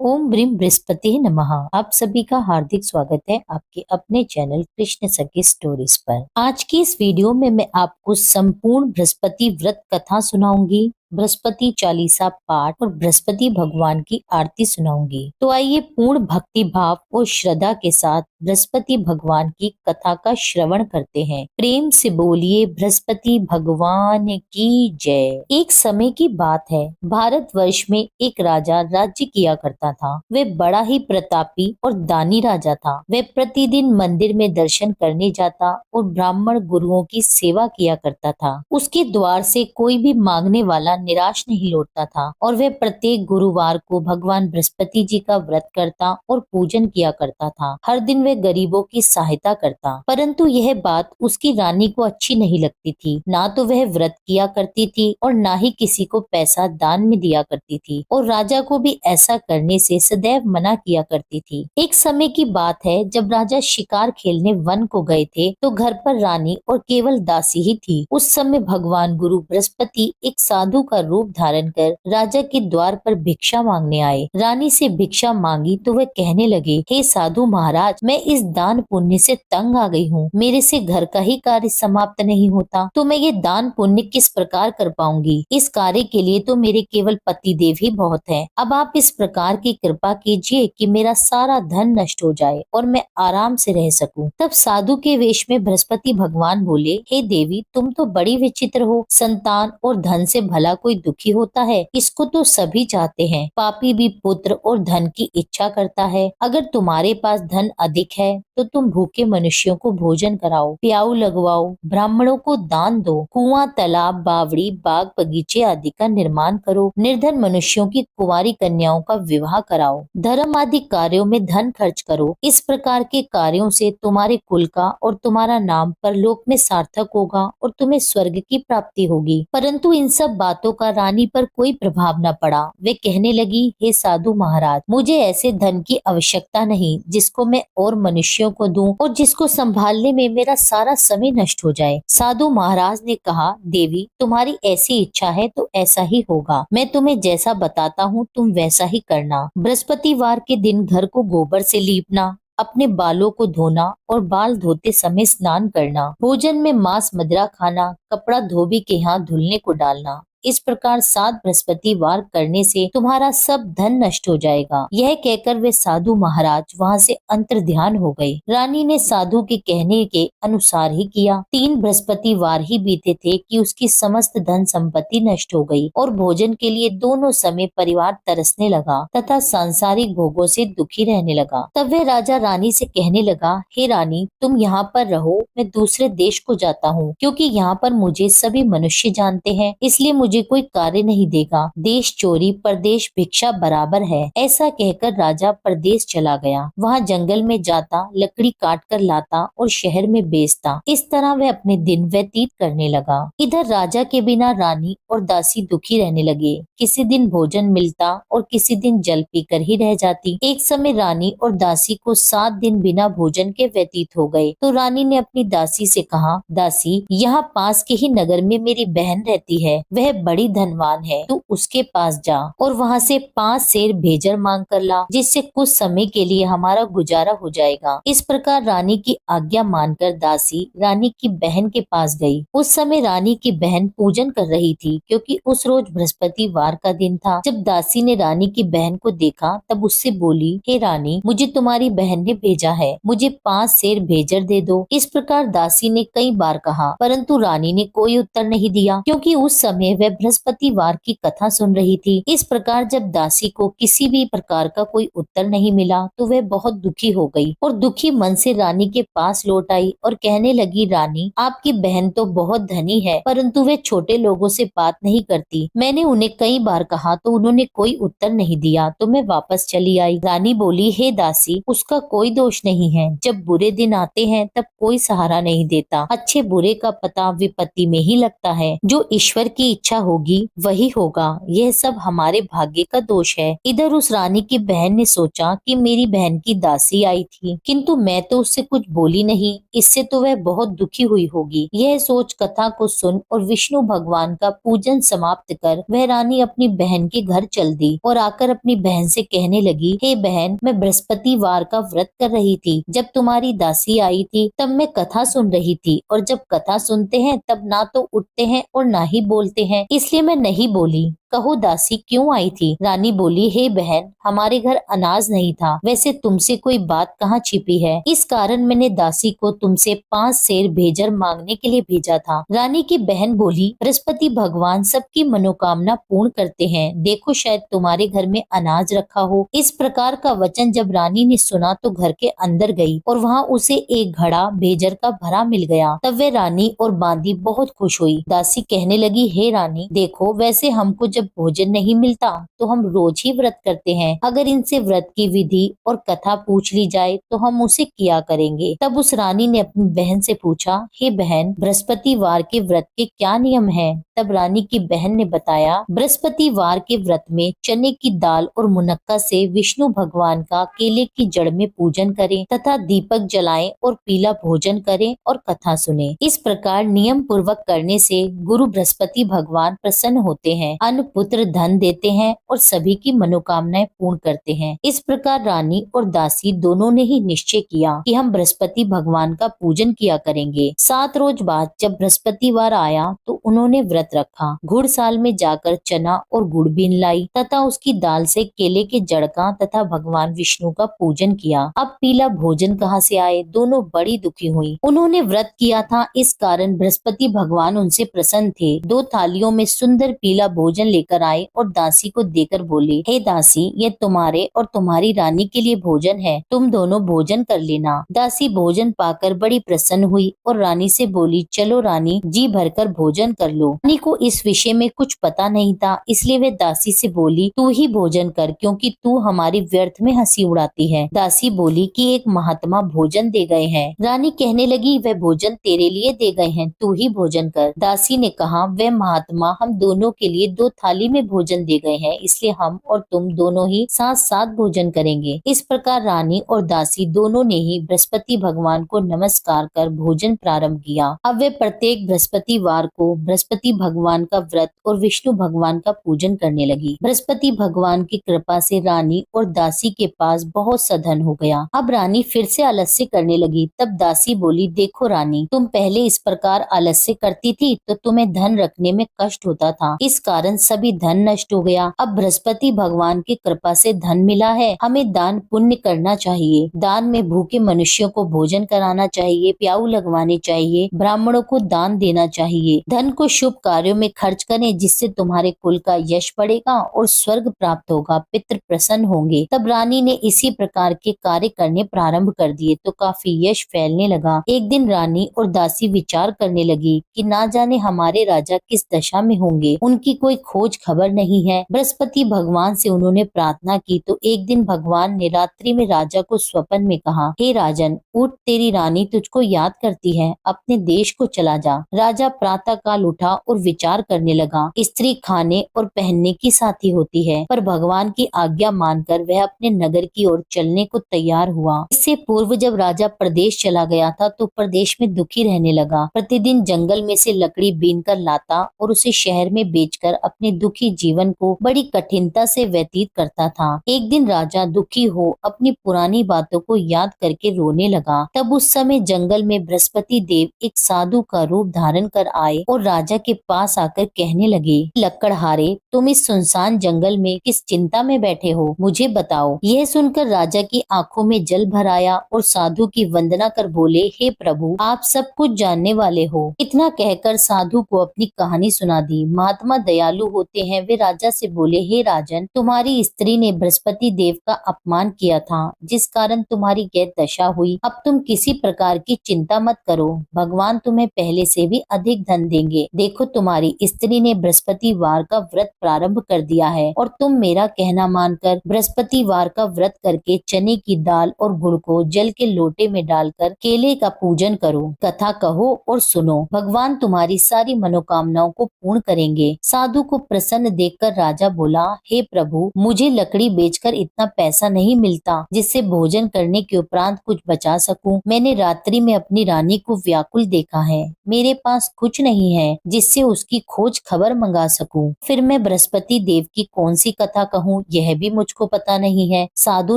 ओम brim Brihaspati नमः। आप सभी का हार्दिक स्वागत है आपके अपने चैनल कृष्ण सखी स्टोरीज पर। आज की इस वीडियो में मैं आपको संपूर्ण बृहस्पति व्रत कथा सुनाऊंगी, बृहस्पति चालीसा पाठ और बृहस्पति भगवान की आरती सुनाऊंगी। तो आइए पूर्ण भक्ति भाव और श्रद्धा के साथ बृहस्पति भगवान की कथा का श्रवण करते हैं। प्रेम से बोलिए बृहस्पति भगवान की जय। एक समय की बात है, भारतवर्ष में एक राजा राज्य किया करता था। वह बड़ा ही प्रतापी और दानी राजा था। वह प्रतिदिन मंदिर में दर्शन करने जाता और ब्राह्मण गुरुओं की सेवा किया करता था। उसके द्वार से कोई भी मांगने वाला निराश नहीं लौटता था और वह प्रत्येक गुरुवार को भगवान बृहस्पति जी का व्रत करता और पूजन किया करता था। हर दिन वह गरीबों की सहायता करता। परंतु यह बात उसकी रानी को अच्छी नहीं लगती थी। ना तो वह व्रत किया करती थी और ना ही किसी को पैसा दान में दिया करती थी और राजा को भी ऐसा करने से सदैव मना किया करती थी। एक समय की बात है, जब राजा शिकार खेलने वन को गए थे तो घर पर रानी और केवल दासी ही थी। उस समय भगवान गुरु बृहस्पति एक साधु का रूप धारण कर राजा के द्वार पर भिक्षा मांगने आए। रानी से भिक्षा मांगी तो वह कहने लगे, हे साधु महाराज, मैं इस दान पुण्य से तंग आ गई हूँ। मेरे से घर का ही कार्य समाप्त नहीं होता तो मैं ये दान पुण्य किस प्रकार कर पाऊंगी। इस कार्य के लिए तो मेरे केवल पति देव ही बहुत है। अब आप इस प्रकार की कृपा कीजिए कि मेरा सारा धन नष्ट हो जाए और मैं आराम से रह सकूं। तब साधु के वेश में बृहस्पति भगवान बोले, हे देवी, तुम तो बड़ी विचित्र हो। संतान और धन से भला कोई दुखी होता है? इसको तो सभी चाहते हैं। पापी भी पुत्र और धन की इच्छा करता है। अगर तुम्हारे पास धन अधिक है तो तुम भूखे मनुष्यों को भोजन कराओ, प्याऊ लगवाओ, ब्राह्मणों को दान दो, कुआं, तालाब, बावड़ी, बाग, बगीचे आदि का निर्माण करो, निर्धन मनुष्यों की कुंवारी कन्याओं का विवाह कराओ, धर्म आदि कार्यों में धन खर्च करो। इस प्रकार के कार्यों से तुम्हारे कुल का और तुम्हारा नाम परलोक में सार्थक होगा और तुम्हें स्वर्ग की प्राप्ति होगी। परंतु इन सब बातों का रानी पर कोई प्रभाव न पड़ा। वे कहने लगी, हे साधु महाराज, मुझे ऐसे धन की आवश्यकता नहीं जिसको मैं और मनुष्यों को दूं और जिसको संभालने में मेरा सारा समय नष्ट हो जाए। साधु महाराज ने कहा, देवी, तुम्हारी ऐसी इच्छा है तो ऐसा ही होगा। मैं तुम्हें जैसा बताता हूँ तुम वैसा ही करना। बृहस्पतिवार के दिन घर को गोबर से लीपना, अपने बालों को धोना और बाल धोते समय स्नान करना, भोजन में मांस मदिरा खाना, कपड़ा धोबी के यहाँ धुलने को डालना। इस प्रकार 7 बृहस्पतिवार करने से तुम्हारा सब धन नष्ट हो जाएगा। यह कहकर वे साधु महाराज वहाँ से अंतर ध्यान हो गए। रानी ने साधु के कहने के अनुसार ही किया। 3 बृहस्पतिवार ही बीते थे कि उसकी समस्त धन संपत्ति नष्ट हो गई और भोजन के लिए दोनों समय परिवार तरसने लगा तथा सांसारिक भोगों से दुखी रहने लगा। तब वह राजा रानी से कहने लगा, हे रानी, तुम यहाँ पर रहो, मैं दूसरे देश को जाता हूँ, क्योंकि यहाँ पर मुझे सभी मनुष्य जानते हैं, इसलिए मुझे कोई कार्य नहीं देगा। देश चोरी परदेश भिक्षा बराबर है। ऐसा कहकर राजा परदेश चला गया। वहाँ जंगल में जाता, लकड़ी काट कर लाता और शहर में बेचता। इस तरह वह अपने दिन व्यतीत करने लगा। इधर राजा के बिना रानी और दासी दुखी रहने लगे। किसी दिन भोजन मिलता और किसी दिन जल पीकर ही रह जाती। एक समय रानी और दासी को 7 दिन बिना भोजन के व्यतीत हो गए तो रानी ने अपनी दासी से कहा, दासी, यहाँ पास के ही नगर में मेरी बहन रहती है। वह बड़ी धनवान है, तू उसके पास जा और वहाँ से 5 सेर भेजर मांग कर ला, जिससे कुछ समय के लिए हमारा गुजारा हो जाएगा। इस प्रकार रानी की आज्ञा मानकर दासी रानी की बहन के पास गई। उस समय रानी की बहन पूजन कर रही थी, क्योंकि उस रोज बृहस्पतिवार का दिन था। जब दासी ने रानी की बहन को देखा तब उससे बोली, हे रानी, मुझे तुम्हारी बहन ने भेजा है, मुझे 5 सेर भेजर दे दो। इस प्रकार दासी ने कई बार कहा, परंतु रानी ने कोई उत्तर नहीं दिया, क्योंकि उस समय वह बृहस्पतिवार की कथा सुन रही थी। इस प्रकार जब दासी को किसी भी प्रकार का कोई उत्तर नहीं मिला तो वह बहुत दुखी हो गई और दुखी मन से रानी के पास लौट आई और कहने लगी, रानी, आपकी बहन तो बहुत धनी है, परंतु वे छोटे लोगों से बात नहीं करती। मैंने उन्हें कई बार कहा तो उन्होंने कोई उत्तर नहीं दिया तो मैं वापस चली आई। रानी बोली, हे दासी, उसका कोई दोष नहीं है। जब बुरे दिन आते हैं तब कोई सहारा नहीं देता। अच्छे बुरे का पता विपत्ति में ही लगता है। जो ईश्वर की इच्छा होगी वही होगा, यह सब हमारे भाग्य का दोष है। इधर उस रानी की बहन ने सोचा कि मेरी बहन की दासी आई थी, किंतु मैं तो उससे कुछ बोली नहीं, इससे तो वह बहुत दुखी हुई होगी। यह सोच कथा को सुन और विष्णु भगवान का पूजन समाप्त कर वह रानी अपनी बहन के घर चल दी और आकर अपनी बहन से कहने लगी, हे बहन, मैं बृहस्पतिवार का व्रत कर रही थी। जब तुम्हारी दासी आई थी तब मैं कथा सुन रही थी, और जब कथा सुनते हैं तब ना तो उठते हैं और ना ही बोलते हैं, इसलिए मैं नहीं बोली। कहो दासी क्यों आई थी? रानी बोली, हे बहन, हमारे घर अनाज नहीं था, वैसे तुमसे कोई बात कहाँ छिपी है, इस कारण मैंने दासी को तुमसे 5 सेर भेजर मांगने के लिए भेजा था। रानी की बहन बोली, बृहस्पति भगवान सबकी मनोकामना पूर्ण करते हैं, देखो शायद तुम्हारे घर में अनाज रखा हो। इस प्रकार का वचन जब रानी ने सुना तो घर के अंदर गई और वहाँ उसे एक घड़ा भेजर का भरा मिल गया। तब वे रानी और बांदी बहुत खुश हुई। दासी कहने लगी, हे रानी, देखो वैसे हमको जब भोजन नहीं मिलता तो हम रोज ही व्रत करते हैं, अगर इनसे व्रत की विधि और कथा पूछ ली जाए तो हम उसे किया करेंगे। तब उस रानी ने अपनी बहन से पूछा, हे बहन, बृहस्पतिवार के व्रत के क्या नियम है? तब रानी की बहन ने बताया, बृहस्पतिवार के व्रत में चने की दाल और मुनक्का से विष्णु भगवान का केले की जड़ में पूजन करें तथा दीपक जलाएं और पीला भोजन करें और कथा सुने। इस प्रकार नियम पूर्वक करने से गुरु बृहस्पति भगवान प्रसन्न होते हैं, अन्न पुत्र धन देते हैं और सभी की मनोकामनाएं पूर्ण करते हैं। इस प्रकार रानी और दासी दोनों ने ही निश्चय किया कि हम बृहस्पति भगवान का पूजन किया करेंगे। 7 रोज बाद जब बृहस्पतिवार आया तो उन्होंने व्रत रखा। घुड़साल में जाकर चना और गुड़ बीन लाई तथा उसकी दाल से केले के जड़ का तथा भगवान विष्णु का पूजन किया। अब पीला भोजन कहाँ से आए? दोनों बड़ी दुखी हुई। उन्होंने व्रत किया था, इस कारण बृहस्पति भगवान उनसे प्रसन्न थे। 2 थालियों में सुंदर पीला भोजन लेकर आए और दासी को देकर बोले, हे दासी, ये तुम्हारे और तुम्हारी रानी के लिए भोजन है, तुम दोनों भोजन कर लेना। दासी भोजन पाकर बड़ी प्रसन्न हुई और रानी से बोली, चलो रानी, जी भरकर भोजन कर लो। रानी को इस विषय में कुछ पता नहीं था, इसलिए वे दासी से बोली, तू ही भोजन कर, क्योंकि तू हमारी व्यर्थ में हंसी उड़ाती है। दासी बोली कि एक महात्मा भोजन दे गए हैं। रानी कहने लगी, वह भोजन तेरे लिए दे गए हैं, तू ही भोजन कर। दासी ने कहा, वह महात्मा हम दोनों के लिए 2 थाली में भोजन दे गए हैं, इसलिए हम और तुम दोनों ही साथ साथ भोजन करेंगे। इस प्रकार रानी और दासी दोनों ने ही बृहस्पति भगवान को नमस्कार कर भोजन प्रारंभ किया। अब वे प्रत्येक बृहस्पतिवार को बृहस्पति भगवान का व्रत और विष्णु भगवान का पूजन करने लगी। बृहस्पति भगवान की कृपा से रानी और दासी के पास बहुत सा धन हो गया। अब रानी फिर से आलस्य करने लगी। तब दासी बोली, देखो रानी, तुम पहले इस प्रकार आलस्य करती थी तो तुम्हें धन रखने में कष्ट होता था, इस कारण सभी धन नष्ट हो गया। अब बृहस्पति भगवान की कृपा से धन मिला है, हमें दान पुण्य करना चाहिए। दान में भूखे मनुष्यों को भोजन कराना चाहिए, प्याऊ लगवाने चाहिए, ब्राह्मणों को दान देना चाहिए। धन को शुभ कार्यों में खर्च करें, जिससे तुम्हारे कुल का यश बढ़ेगा और स्वर्ग प्राप्त होगा, पितृ प्रसन्न होंगे। तब रानी ने इसी प्रकार के कार्य करने प्रारंभ कर दिए तो काफी यश फैलने लगा। एक दिन रानी और दासी विचार करने लगी कि ना जाने हमारे राजा किस दशा में होंगे, उनकी कोई खोज खबर नहीं है। बृहस्पति भगवान से उन्होंने प्रार्थना की तो एक दिन भगवान ने रात्रि में राजा को स्वप्न में कहा, हे राजन, उठ, तेरी रानी तुझको याद करती है, अपने देश को चला जा। राजा प्रातः काल उठा और विचार करने लगा। स्त्री खाने और पहनने की साथी होती है, पर भगवान की आज्ञा मानकर वह अपने नगर की ओर चलने को तैयार हुआ। इससे पूर्व जब राजा प्रदेश चला गया था तो प्रदेश में दुखी रहने लगा। प्रतिदिन जंगल में से लकड़ी बीन कर लाता और उसे शहर में बेचकर अपने दुखी जीवन को बड़ी कठिनता से व्यतीत करता था। एक दिन राजा दुखी हो अपनी पुरानी बातों को याद करके रोने लगा। तब उस समय जंगल में बृहस्पति देव एक साधु का रूप धारण कर आए और राजा के पास आकर कहने लगे, लकड़हारे, तुम इस सुनसान जंगल में किस चिंता में बैठे हो, मुझे बताओ। यह सुनकर राजा की आंखों में जल भर आया और साधु की वंदना कर बोले, हे प्रभु, आप सब कुछ जानने वाले हो। इतना कहकर साधु को अपनी कहानी सुना दी। महात्मा दयालु होते हैं वे राजा से बोले, हे राजन, तुम्हारी स्त्री ने बृहस्पति देव का अपमान किया था, जिस कारण तुम्हारी यह दशा हुई। अब तुम किसी प्रकार की चिंता मत करो, भगवान तुम्हें पहले से भी अधिक धन देंगे। देखो, तुम्हारी स्त्री ने बृहस्पतिवार का व्रत प्रारंभ कर दिया है और तुम मेरा कहना मानकर बृहस्पतिवार का व्रत करके चने की दाल और गुड़ को जल के लोटे में डालकर केले का पूजन करो, कथा कहो और सुनो। भगवान तुम्हारी सारी मनोकामनाओं को पूर्ण करेंगे। साधु को प्रसन्न देखकर राजा बोला, हे प्रभु, मुझे लकड़ी बेचकर इतना पैसा नहीं मिलता जिससे भोजन करने के उपरांत कुछ बचा सकूं। मैंने रात्रि में अपनी रानी को व्याकुल देखा है। मेरे पास कुछ नहीं है जिससे उसकी खोज खबर मंगा सकूं। फिर मैं बृहस्पति देव की कौन सी कथा कहूँ, यह भी मुझको पता नहीं है। साधु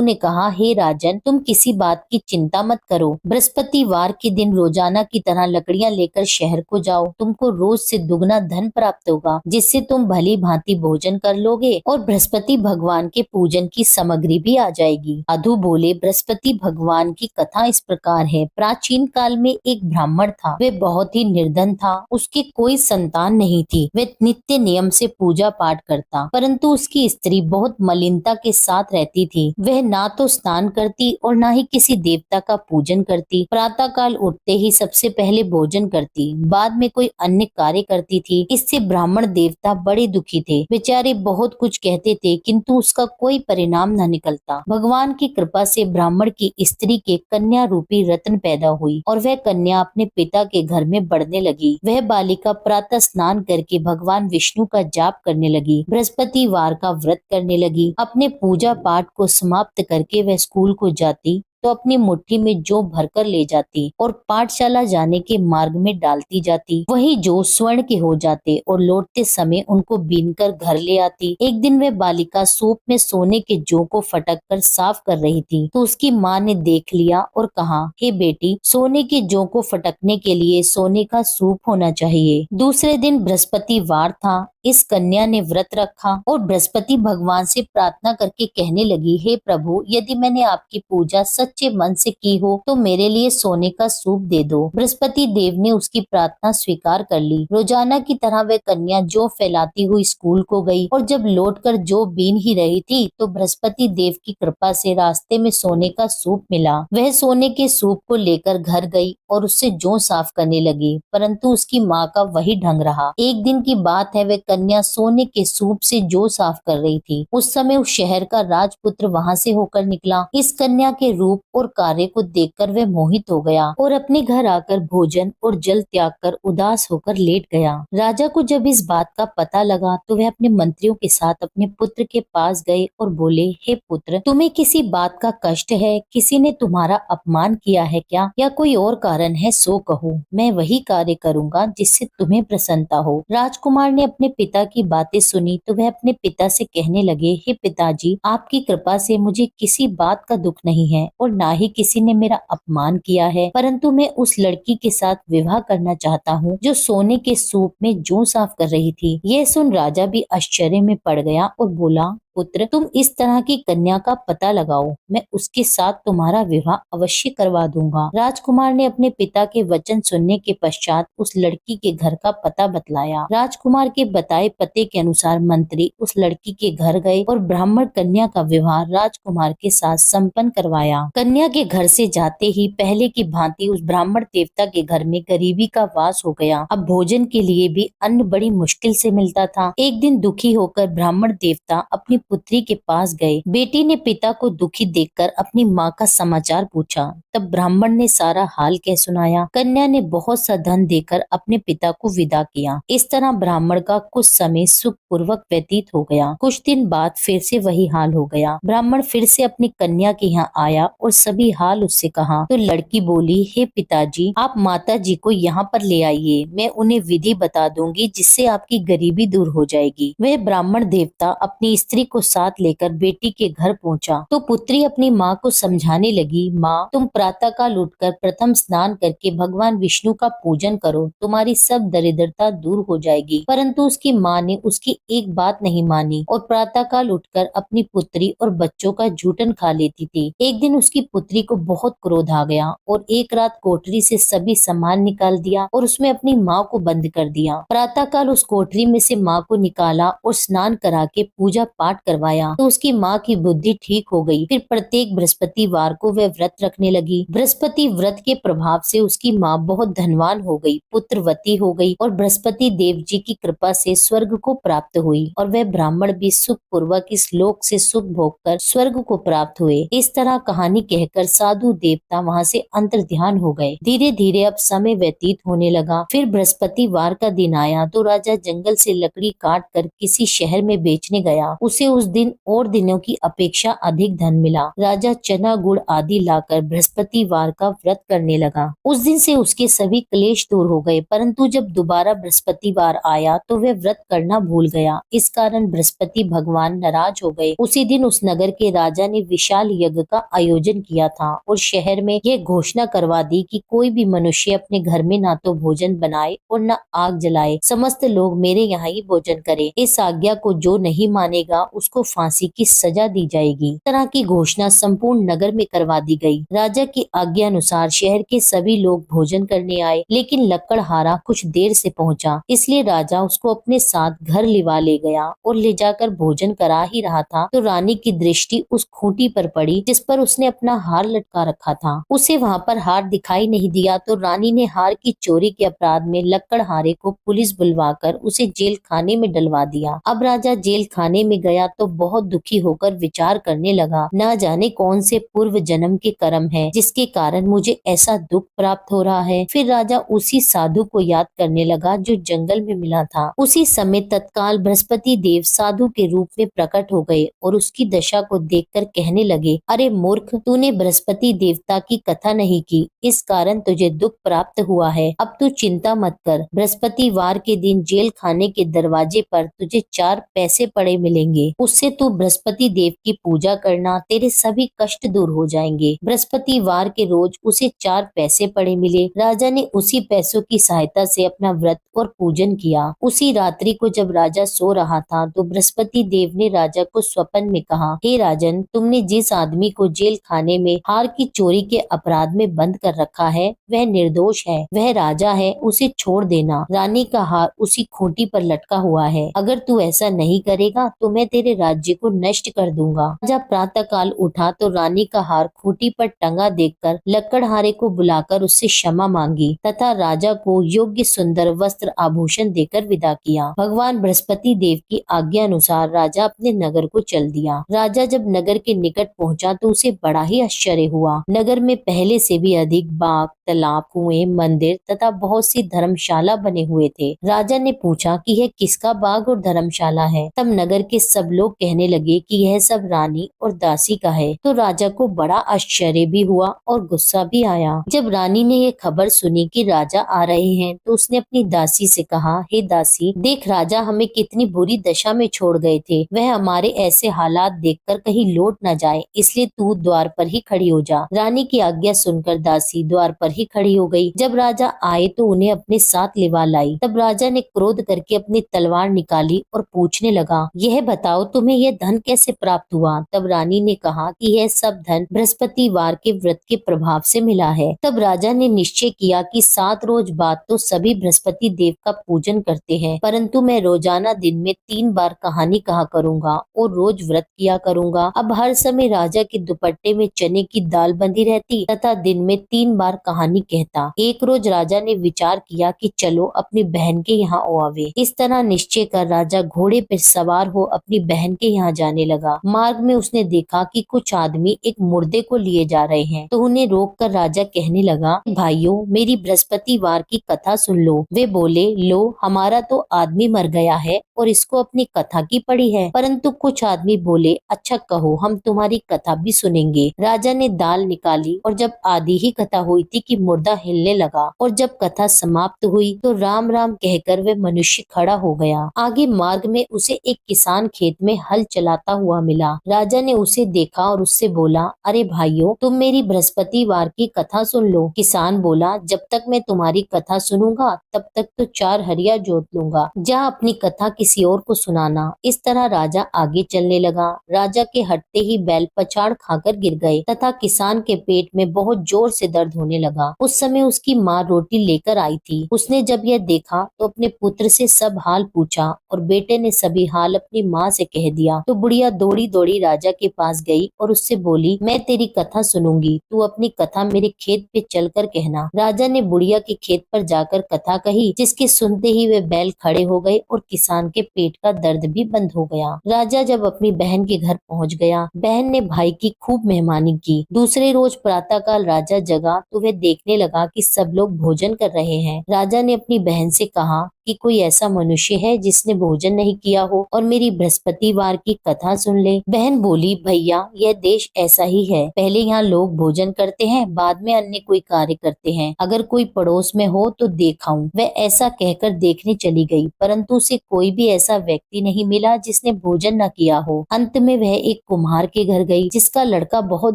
ने कहा, हे राजन, तुम किसी बात की चिंता मत करो। बृहस्पतिवार के दिन रोजाना की तरह लकड़ियां लेकर शहर को जाओ। तुमको रोज से दुगना धन प्राप्त होगा, जिससे तुम भली भांति भोजन कर लोगे और बृहस्पति भगवान के पूजन की सामग्री भी आ जाएगी। साधु बोले, बृहस्पति भगवान की कथा इस प्रकार है। प्राचीन काल में एक ब्राह्मण था। वह बहुत ही निर्धन था। उसकी कोई संतान नहीं थी। वह नित्य नियम से पूजा पाठ करता, परंतु उसकी स्त्री बहुत मलिनता के साथ रहती थी। वह ना तो स्नान करती और ना ही किसी देवता का पूजन करती। प्रातः काल उठते ही सबसे पहले भोजन करती, बाद में कोई अन्य कार्य करती थी। इससे ब्राह्मण देवता बड़े दुखी थे। बेचारे बहुत कुछ कहते थे, किंतु उसका कोई परिणाम न निकलता। भगवान की कृपा से ब्राह्मण की स्त्री के कन्या रूपी रत्न पैदा हुई और वह कन्या अपने पिता के घर में बढ़ने लगी। वह बालिका प्रातः स्नान करके भगवान विष्णु का जाप करने लगी, बृहस्पतिवार का व्रत करने लगी। अपने पूजा पाठ को समाप्त करके वह स्कूल को जाती तो अपनी मुट्ठी में जौ भरकर ले जाती और पाठशाला जाने के मार्ग में डालती जाती। वही जौ स्वर्ण के हो जाते और लौटते समय उनको बीनकर घर ले आती। एक दिन वह बालिका सूप में सोने के जौ को फटक कर साफ कर रही थी, तो उसकी माँ ने देख लिया और कहा, हे बेटी, सोने के जौ को फटकने के लिए सोने का सूप होना चाहिए। दूसरे दिन बृहस्पतिवार था। इस कन्या ने व्रत रखा और बृहस्पति भगवान से प्रार्थना करके कहने लगी, हे प्रभु, यदि मैंने आपकी पूजा सच्चे मन से की हो तो मेरे लिए सोने का सूप दे दो। बृहस्पति देव ने उसकी प्रार्थना स्वीकार कर ली। रोजाना की तरह वह कन्या जौ फैलाती हुई स्कूल को गई और जब लौटकर जौ बीन ही रही थी तो बृहस्पति देव की कृपा से रास्ते में सोने का सूप मिला। वह सोने के सूप को लेकर घर गई और उससे जौ साफ करने लगी, परंतु उसकी माँ का वही ढंग रहा। एक दिन की बात है, वह कन्या सोने के सूप से जौ साफ कर रही थी। उस समय उस शहर का राजपुत्र वहां से होकर निकला। इस कन्या के रूप और कार्य को देखकर वह मोहित हो गया और अपने घर आकर भोजन और जल त्याग कर उदास होकर लेट गया। राजा को जब इस बात का पता लगा तो वह अपने मंत्रियों के साथ अपने पुत्र के पास गए और बोले, हे पुत्र, तुम्हें किसी बात का कष्ट है? किसी ने तुम्हारा अपमान किया है क्या, या कोई और कारण है? सो कहो, मैं वही कार्य करूंगा जिससे तुम्हें प्रसन्नता हो। राजकुमार ने अपने पिता की बातें सुनी तो वह अपने पिता से कहने लगे, हे पिताजी, आपकी कृपा से मुझे किसी बात का दुख नहीं है और ना ही किसी ने मेरा अपमान किया है, परंतु मैं उस लड़की के साथ विवाह करना चाहता हूँ जो सोने के सूप में जौ साफ कर रही थी। यह सुन राजा भी आश्चर्य में पड़ गया और बोला, पुत्र, तुम इस तरह की कन्या का पता लगाओ, मैं उसके साथ तुम्हारा विवाह अवश्य करवा दूंगा। राजकुमार ने अपने पिता के वचन सुनने के पश्चात उस लड़की के घर का पता बतलाया। राजकुमार के बताए पते के अनुसार मंत्री उस लड़की के घर गए और ब्राह्मण कन्या का विवाह राजकुमार के साथ संपन्न करवाया। कन्या के घर से जाते ही पहले की भांति उस ब्राह्मण देवता के घर में गरीबी का वास हो गया। अब भोजन के लिए भी अन्न बड़ी मुश्किल से मिलता था। एक दिन दुखी होकर ब्राह्मण देवता अपनी पुत्री के पास गए। बेटी ने पिता को दुखी देखकर अपनी माँ का समाचार पूछा। तब ब्राह्मण ने सारा हाल कह सुनाया। कन्या ने बहुत सा धन देकर अपने पिता को विदा किया। इस तरह ब्राह्मण का कुछ समय सुख पूर्वक व्यतीत हो गया। कुछ दिन बाद फिर से वही हाल हो गया। ब्राह्मण फिर से अपनी कन्या के यहाँ आया और सभी हाल उससे कहा तो लड़की बोली, हे पिताजी, आप माता जी को यहाँ पर ले आइए, मैं उन्हें विधि बता दूंगी जिससे आपकी गरीबी दूर हो जाएगी। वह ब्राह्मण देवता अपनी स्त्री को साथ लेकर बेटी के घर पहुंचा तो पुत्री अपनी माँ को समझाने लगी, माँ तुम प्रातःकाल उठकर प्रथम स्नान करके भगवान विष्णु का पूजन करो, तुम्हारी सब दरिद्रता दूर हो जाएगी। परंतु उसकी माँ ने उसकी एक बात नहीं मानी और प्रातःकाल उठकर अपनी पुत्री और बच्चों का जूठन खा लेती थी। एक दिन उसकी पुत्री को बहुत क्रोध आ गया और एक रात कोठरी से सभी सामान निकाल दिया और उसमें अपनी माँ को बंद कर दिया। प्रातःकाल उस कोठरी में से माँ को निकाला और स्नान करा के पूजा पाठ करवाया तो उसकी माँ की बुद्धि ठीक हो गई। फिर प्रत्येक बृहस्पतिवार को वह व्रत रखने लगी। बृहस्पति व्रत के प्रभाव से उसकी माँ बहुत धनवान हो गई, पुत्रवती हो गई और बृहस्पति देव जी की कृपा से स्वर्ग को प्राप्त हुई और वह ब्राह्मण भी सुख पूर्वक इस लोक से सुख भोग कर स्वर्ग को प्राप्त हुए। इस तरह कहानी कहकर साधु देवता वहाँ से अंतर्ध्यान हो गए। धीरे धीरे अब समय व्यतीत होने लगा। फिर बृहस्पतिवार का दिन आया तो राजा जंगल से लकड़ी काट कर किसी शहर में बेचने गया। उसे उस दिन और दिनों की अपेक्षा अधिक धन मिला। राजा चना गुड़ आदि लाकर बृहस्पतिवार का व्रत करने लगा। उस दिन से उसके सभी क्लेश दूर हो गए। परंतु जब दोबारा बृहस्पतिवार आया तो वह व्रत करना भूल गया। इस कारण बृहस्पति भगवान नाराज हो गए। उसी दिन उस नगर के राजा ने विशाल यज्ञ का आयोजन किया था और शहर में यह घोषणा करवा दी कि कोई भी मनुष्य अपने घर में ना तो भोजन बनाए और न आग जलाए, समस्त लोग मेरे यहाँ ही भोजन करें। इस आज्ञा को जो नहीं मानेगा उसको फांसी की सजा दी जाएगी। इस तरह की घोषणा संपूर्ण नगर में करवा दी गई। राजा की आज्ञा अनुसार शहर के सभी लोग भोजन करने आए, लेकिन लकड़हारा कुछ देर से पहुंचा, इसलिए राजा उसको अपने साथ घर लिवा ले गया और ले जाकर भोजन करा ही रहा था तो रानी की दृष्टि उस खूंटी पर पड़ी जिस पर उसने अपना हार लटका रखा था। उसे वहाँ पर हार दिखाई नहीं दिया तो रानी ने हार की चोरी के अपराध में लकड़हारे को पुलिस बुलवाकर उसे जेल खाने में डलवा दिया। अब राजा जेल खाने में गया तो बहुत दुखी होकर विचार करने लगा, न जाने कौन से पूर्व जन्म के कर्म है जिसके कारण मुझे ऐसा दुख प्राप्त हो रहा है। फिर राजा उसी साधु को याद करने लगा जो जंगल में मिला था। उसी समय तत्काल बृहस्पति देव साधु के रूप में प्रकट हो गए और उसकी दशा को देखकर कहने लगे, अरे मूर्ख, तूने बृहस्पति देवता की कथा नहीं की, इस कारण तुझे दुख प्राप्त हुआ है। अब तू चिंता मत कर, बृहस्पतिवार के दिन जेल खाने के दरवाजे पर तुझे 4 पैसे पड़े मिलेंगे, उससे तू बृहस्पति देव की पूजा करना, तेरे सभी कष्ट दूर हो जाएंगे। बृहस्पतिवार के रोज उसे 4 पैसे पड़े मिले। राजा ने उसी पैसों की सहायता से अपना व्रत और पूजन किया। उसी रात्रि को जब राजा सो रहा था तो बृहस्पति देव ने राजा को स्वप्न में कहा, हे राजन, तुमने जिस आदमी को जेल खाने में हार की चोरी के अपराध में बंद कर रखा है वह निर्दोष है, वह राजा है, उसे छोड़ देना। रानी का हार उसी खूंटी पर लटका हुआ है, अगर तू ऐसा नहीं करेगा तो मैं तेरे राज्य को नष्ट कर दूंगा। राजा प्रातः काल उठा तो रानी का हार खूंटी पर टंगा देखकर लकड़हारे को बुलाकर उससे क्षमा मांगी तथा राजा को योग्य सुंदर वस्त्र आभूषण देकर विदा किया। भगवान बृहस्पति देव की आज्ञा अनुसार राजा अपने नगर को चल दिया। राजा जब नगर के निकट पहुंचा तो उसे बड़ा ही आश्चर्य हुआ। नगर में पहले से भी अधिक बाग, तालाब, कुएं, मंदिर तथा बहुत सी धर्मशाला बने हुए थे। राजा ने पूछा कि यह किसका बाग और धर्मशाला है। तब नगर के सब लोग कहने लगे कि यह सब रानी और दासी का है। तो राजा को बड़ा आश्चर्य भी हुआ और गुस्सा भी आया। जब रानी ने यह खबर सुनी कि राजा आ रहे हैं तो उसने अपनी दासी से कहा, हे दासी, देख राजा हमें कितनी बुरी दशा में छोड़ गए थे, वह हमारे ऐसे हालात देखकर कहीं लौट न जाए, इसलिए तू द्वार पर ही खड़ी हो जा। रानी की आज्ञा सुनकर दासी द्वार पर ही खड़ी हो गई। जब राजा आए तो उन्हें अपने साथ लिवा लाई। तब राजा ने क्रोध करके अपनी तलवार निकाली और पूछने लगा, यह बताओ तुम्हें यह धन कैसे प्राप्त हुआ। तब रानी ने कहा कि यह सब धन बृहस्पतिवार के व्रत के प्रभाव से मिला है। तब राजा ने निश्चय किया कि 7 रोज बाद तो सभी बृहस्पति देव का पूजन करते हैं, परंतु मैं रोजाना दिन में 3 बार कहानी कहा करूंगा और रोज व्रत किया करूंगा। अब हर समय राजा के दुपट्टे में चने की दाल बंधी रहती तथा दिन में 3 बार कहानी कहता। एक रोज राजा ने विचार किया कि चलो अपनी बहन के यहाँ आवे। इस तरह निश्चय कर राजा घोड़े पर सवार हो अपनी बहन के यहाँ जाने लगा। मार्ग में उसने देखा कि कुछ आदमी एक मुर्दे को लिए जा रहे हैं, तो उन्हें रोक कर राजा कहने लगा, भाइयों, मेरी बृहस्पतिवार की कथा सुन लो। वे बोले, लो, हमारा तो आदमी मर गया है और इसको अपनी कथा की पड़ी है। परंतु कुछ आदमी बोले, अच्छा कहो, हम तुम्हारी कथा भी सुनेंगे। राजा ने दाल निकाली और जब आधी ही कथा हुई थी कि क्योंकि मुर्दा हिलने लगा और जब कथा समाप्त हुई तो राम राम कहकर वह मनुष्य खड़ा हो गया। आगे मार्ग में उसे एक किसान खेत में हल चलाता हुआ मिला। राजा ने उसे देखा और उससे बोला, अरे भाइयों, तुम मेरी बृहस्पतिवार की कथा सुन लो। किसान बोला, जब तक मैं तुम्हारी कथा सुनूंगा तब तक तो 4 हरिया जोत लूंगा, जा अपनी कथा किसी और को सुनाना। इस तरह राजा आगे चलने लगा। राजा के हटते ही बैल पछाड़ खाकर गिर गए तथा किसान के पेट में बहुत जोर से दर्द होने लगा। उस समय उसकी माँ रोटी लेकर आई थी। उसने जब यह देखा तो अपने पुत्र से सब हाल पूछा और बेटे ने सभी हाल अपनी माँ से कह दिया। तो बुढ़िया दौड़ी दौड़ी राजा के पास गई और उससे बोली, मैं तेरी कथा सुनूंगी, तू अपनी कथा मेरे खेत पे चलकर कहना। राजा ने बुढ़िया के खेत पर जाकर कथा कही, जिसके सुनते ही वे बैल खड़े हो गए और किसान के पेट का दर्द भी बंद हो गया। राजा जब अपनी बहन के घर पहुंच गया, बहन ने भाई की खूब मेहमानी की। दूसरे रोज प्रातःकाल राजा जगा तो वह देखने लगा कि सब लोग भोजन कर रहे हैं। राजा ने अपनी बहन से कहा कि कोई ऐसा मनुष्य है जिसने भोजन नहीं किया हो और मेरी बृहस्पतिवार की कथा सुन ले। बहन बोली, भैया, यह देश ऐसा ही है, पहले यहाँ लोग भोजन करते हैं, बाद में अन्य कोई कार्य करते हैं। अगर कोई पड़ोस में हो तो देखाऊं। वह ऐसा कहकर देखने चली गई, परंतु उसे कोई भी ऐसा व्यक्ति नहीं मिला जिसने भोजन न किया हो। अंत में वह एक कुम्हार के घर गई, जिसका लड़का बहुत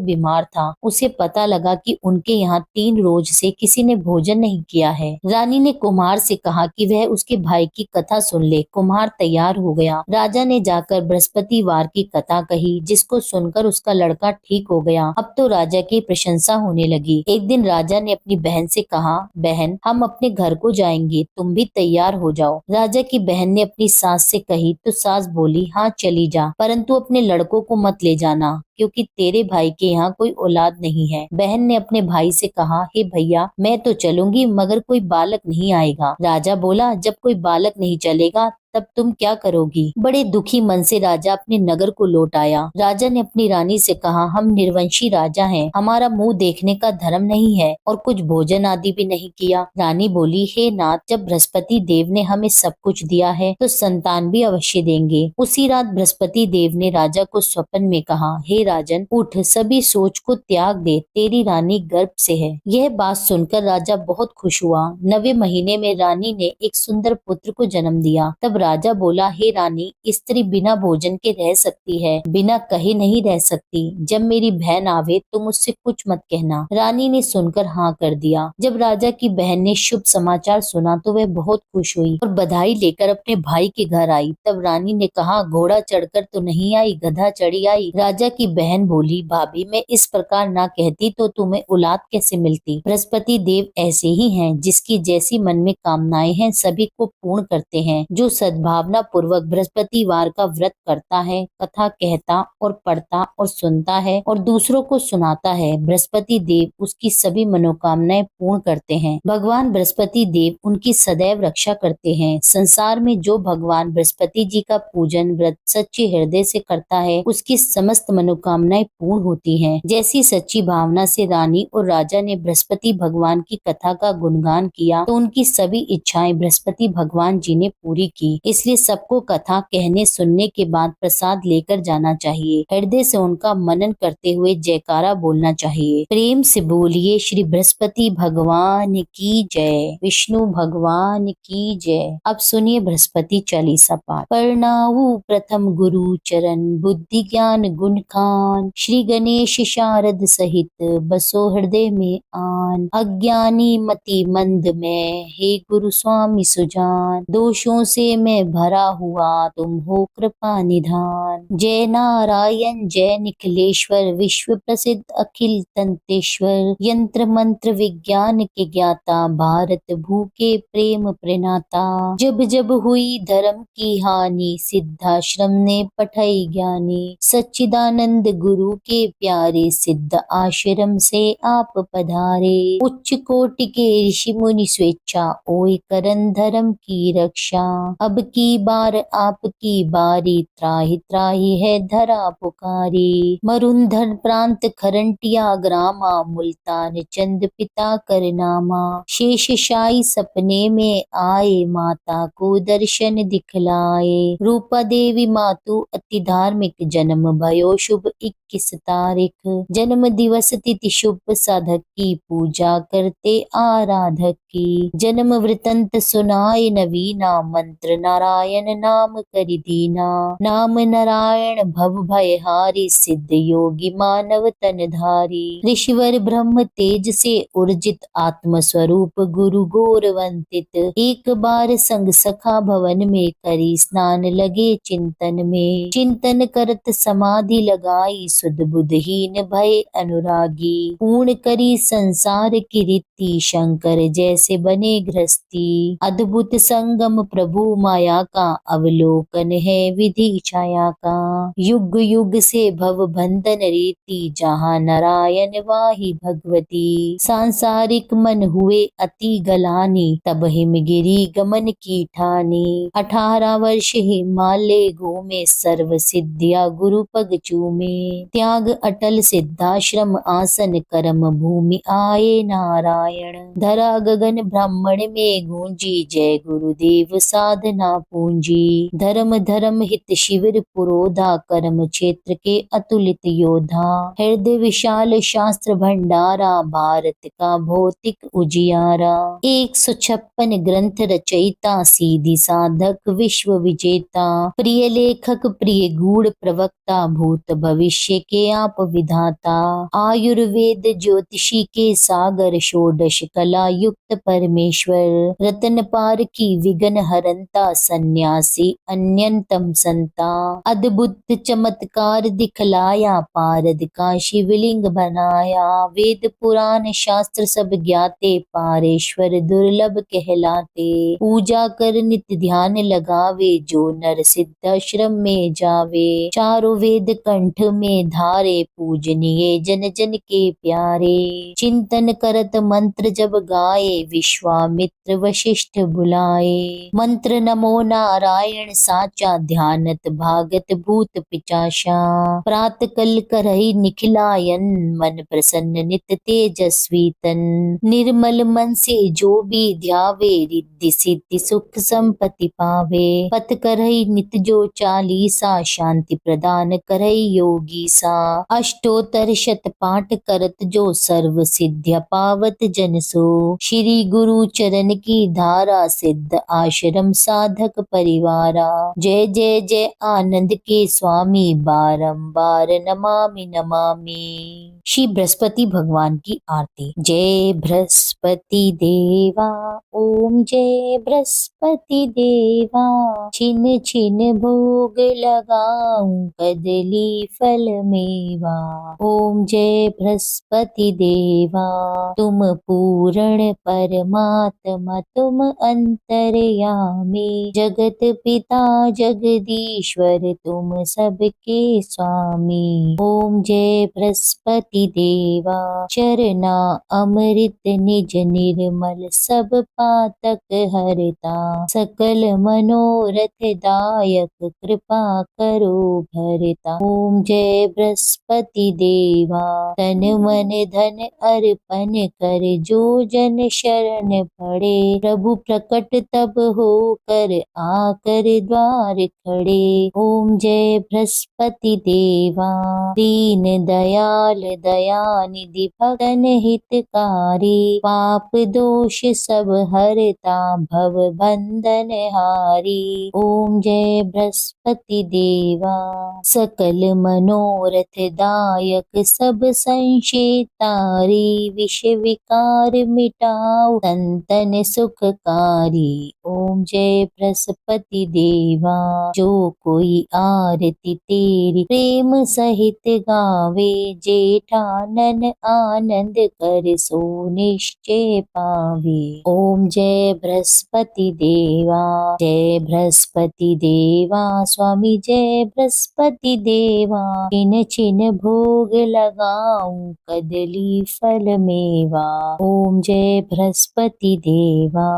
बीमार था। उसे पता लगा कि उनके यहाँ 3 रोज से किसी ने भोजन नहीं किया है। रानी ने कुम्हार से कहा कि वह उसके भाई की कथा सुन ले। कुम्हार तैयार हो गया। राजा ने जाकर बृहस्पतिवार की कथा कही, जिसको सुनकर उसका लड़का ठीक हो गया। अब तो राजा की प्रशंसा होने लगी। एक दिन राजा ने अपनी बहन से कहा, बहन, हम अपने घर को जाएंगे, तुम भी तैयार हो जाओ। राजा की बहन ने अपनी सास से कही तो सास बोली, हाँ चली जा, परंतु अपने लड़कों को मत ले जाना, क्योंकि तेरे भाई के यहाँ कोई औलाद नहीं है। बहन ने अपने भाई से कहा, हे भैया, मैं तो चलूंगी मगर कोई बालक नहीं आएगा। राजा बोला, जब कोई बालक नहीं चलेगा तब तुम क्या करोगी? बड़े दुखी मन से राजा अपने नगर को लौट आया। राजा ने अपनी रानी से कहा, हम निर्वंशी राजा हैं, हमारा मुंह देखने का धर्म नहीं है और कुछ भोजन आदि भी नहीं किया। रानी बोली, हे नाथ, जब बृहस्पति देव ने हमें सब कुछ दिया है तो संतान भी अवश्य देंगे। उसी रात बृहस्पति देव ने राजा को स्वप्न में कहा, हे राजन, उठ, सभी सोच को त्याग दे, तेरी रानी गर्भ से है। यह बात सुनकर राजा बहुत खुश हुआ। 9वें महीने में रानी ने एक सुंदर पुत्र को जन्म दिया। तब राजा बोला, हे रानी, स्त्री बिना भोजन के रह सकती है, बिना कहे नहीं रह सकती। जब मेरी बहन आवे तो मुझसे कुछ मत कहना। रानी ने सुनकर हाँ कर दिया। जब राजा की बहन ने शुभ समाचार सुना तो वह बहुत खुश हुई और बधाई लेकर अपने भाई के घर आई। तब रानी ने कहा, घोड़ा चढ़कर तो नहीं आई, गधा चढ़ी आई। राजा की बहन बोली, भाभी, मैं इस प्रकार ना कहती तो तुम्हें औलाद कैसे मिलती? बृहस्पति देव ऐसे ही हैं, जिसकी जैसी मन में कामनाएं हैं सभी को पूर्ण करते हैं। जो सद्भावना पूर्वक बृहस्पतिवार का व्रत करता है, कथा कहता और पढ़ता और सुनता है और दूसरों को सुनाता है, बृहस्पति देव उसकी सभी मनोकामनाएं पूर्ण करते हैं। भगवान बृहस्पति देव उनकी सदैव रक्षा करते हैं। संसार में जो भगवान बृहस्पति जी का पूजन व्रत सच्चे हृदय से करता है, उसकी समस्त मनोकामनाएं पूर्ण होती हैं। जैसी सच्ची भावना से रानी और राजा ने बृहस्पति भगवान की कथा का गुणगान किया तो उनकी सभी इच्छाएं बृहस्पति भगवान जी ने पूरी की। इसलिए सबको कथा कहने सुनने के बाद प्रसाद लेकर जाना चाहिए। हृदय से उनका मनन करते हुए जयकारा बोलना चाहिए। प्रेम से बोलिए, श्री बृहस्पति भगवान की जय, विष्णु भगवान की जय। अब सुनिए बृहस्पति चालीसा पाठ। प्रणाऊ प्रथम गुरु चरण, बुद्धि ज्ञान गुण खान, श्री गणेश शारद सहित बसो हृदय में आन। अज्ञानी मति मंद में, हे गुरु स्वामी सुजान, दोषों से मैं भरा हुआ तुम हो कृपा निधान। जय नारायण जय निखिलेश्वर, विश्व प्रसिद्ध अखिल तंतेश्वर, यंत्र मंत्र विज्ञान के ज्ञाता, भारत भू के प्रेम प्रणेता। जब जब हुई धर्म की हानि, सिद्धाश्रम ने पठाई ज्ञानी, सच्चिदानंद गुरु के प्यारे, सिद्ध आश्रम से आप पधारे। उच्च कोटि के ऋषि मुनि स्वेच्छा, ओए करन धर्म की रक्षा, अब अब की बार आपकी बारी, त्राहि त्राहि है धरा पुकारी। मरुंधर प्रांत खरंटिया ग्रामा, मुल्तान चंद पिता करनामा। शेष शाही सपने में आए, माता को दर्शन दिखलाए। रूपा देवी मातु अति धार्मिक, जन्म भयो शुभ 21 तारीख। जन्म दिवस तिथि शुभ, साधक की पूजा करते आराधक की। जन्म वृतंत सुनाए नवीना, मंत्र नारायण नाम करि दीना। नाम नारायण भव भय हारी, सिद्ध योगी मानव तन धारी। ऋषिवर ब्रह्म तेज से उर्जित, आत्म स्वरूप गुरु गौरवंतित। एक बार संग सखा भवन में, करी स्नान लगे चिंतन में। चिंतन करत समाधि लगाई, सुध बुधहीन भय अनुरागी। पूर्ण करी संसार की रीति, शंकर जैसे बने गृहस्थी। अद्भुत संगम प्रभु माया का, अवलोकन है विधि छाया का। युग युग से भव बंधन रीति, जहाँ नारायण वाही भगवती। सांसारिक मन हुए अति गलानी, तब हिमगिरी गमन की ठानी। 18 वर्ष हिमालय घूमे, सर्व सिद्धिया गुरु पग चूमे। त्याग अटल सिद्धाश्रम आसन, कर्म भूमि आए नारायण। धरा गगन ब्राह्मण में गूंजी, जय गुरुदेव साधना पूंजी। धर्म धर्म हित शिविर पुरोधा, कर्म क्षेत्र के अतुलित योधा। हृदय विशाल शास्त्र भंडारा, भारत का भौतिक उजियारा। 156 ग्रंथ रचयिता, सीधी साधक विश्व विजेता। प्रिय लेखक प्रिय गूढ़ प्रवक्ता, भूत भविष्य के आप विधाता। आयुर्वेद ज्योतिषी के सागर, षोडश कला युक्त परमेश्वर। रतन पार की विघ्न हरंता, सन्यासी अन्यतम संता। अद्भुत चमत्कार दिखलाया, पारद का शिवलिंग बनाया। वेद पुराण शास्त्र सब ज्ञाते, पारेश्वर दुर्लभ कहलाते। पूजा कर नित्य ध्यान लगावे, जो नर सिद्धाश्रम में जावे। चारों वेद कंठ में धारे, पूजनीय जन जन के प्यारे। चिंतन करत मंत्र जब गाए, विश्वामित्र वशिष्ठ बुलाए। मंत्र नमो नारायण साचा, ध्यानत भागत भूत पिचाशा। प्रात कल करहि निखिलायन, मन प्रसन्न नित तेजस्वी तन। निर्मल मन से जो भी ध्यावे, रिद्धि सिद्धि सुख संपत्ति पावे। पथ करहि नित जो चालीसा, शांति प्रदान करहि योगी सा। अष्टोत्तर शत पाठ करत जो, सर्व सिद्ध्या पावत जन सो। श्री गुरु चरण की धारा, सिद्ध आश्रम साधक परिवारा। जय जय जय आनंद के स्वामी, बारंबार नमामि नमामि। श्री बृहस्पति भगवान की आरती। जय बृहस्पति देवा, ओम जय बृहस्पति देवा। छिन छिन भोग लगाऊं, कदली फल मेवा। ओम जय बृहस्पति देवा, तुम पूर्ण परमात्मा, तुम अंतर्यामी। जगत पिता जगदीश्वर, तुम सबके स्वामी। ओम जय बृहस्पति देवा, चरना अमृत निज निर्मल, सब पातक हरता। सकल मनोरथ दायक, कृपा करो भरता। ओम जय बृहस्पति देवा, तन मन धन अर्पण कर, जो जन शरण पड़े। प्रभु प्रकट तब हो कर, आकर द्वार खड़े। ओम जय बृहस्पति देवा, दीन दयाल दयानिधि, भक्तन हितकारी। पाप दोष सब हरता, भव बंधन हारी। ओम जय बृहस्पति देवा, सकल मनोरथ दायक, सब संशय तारी। विष विकार मिटाओ, संतन सुखकारी। ओम जय बृहस्पति देवा, जो कोई आरती तेरी प्रेम सहित गावे। जेठानन आनंद कर, सो निश्चय पावे। ओम जय बृहस्पति देवा, जय बृहस्पति देवा। स्वामी जय बृहस्पति देवा, छिन छिन भोग लगाऊं, कदली फल मेवा। ओम जय बृहस्पति देवा।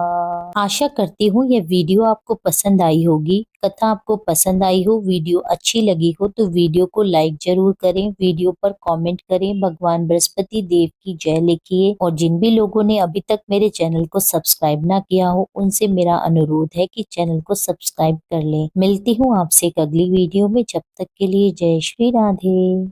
आशा करती हूँ यह वीडियो आपको पसंद आई होगी। कथा आपको पसंद आई हो, वीडियो अच्छी लगी हो तो वीडियो को लाइक जरूर करें, वीडियो पर कमेंट करें, भगवान बृहस्पति देव की जय लिखिए और जिन भी लोगों ने अभी तक मेरे चैनल को सब्सक्राइब ना किया हो उनसे मेरा अनुरोध है कि चैनल को सब्सक्राइब कर लें। मिलती हूँ आपसे एक अगली वीडियो में, जब तक के लिए जय श्री राधे।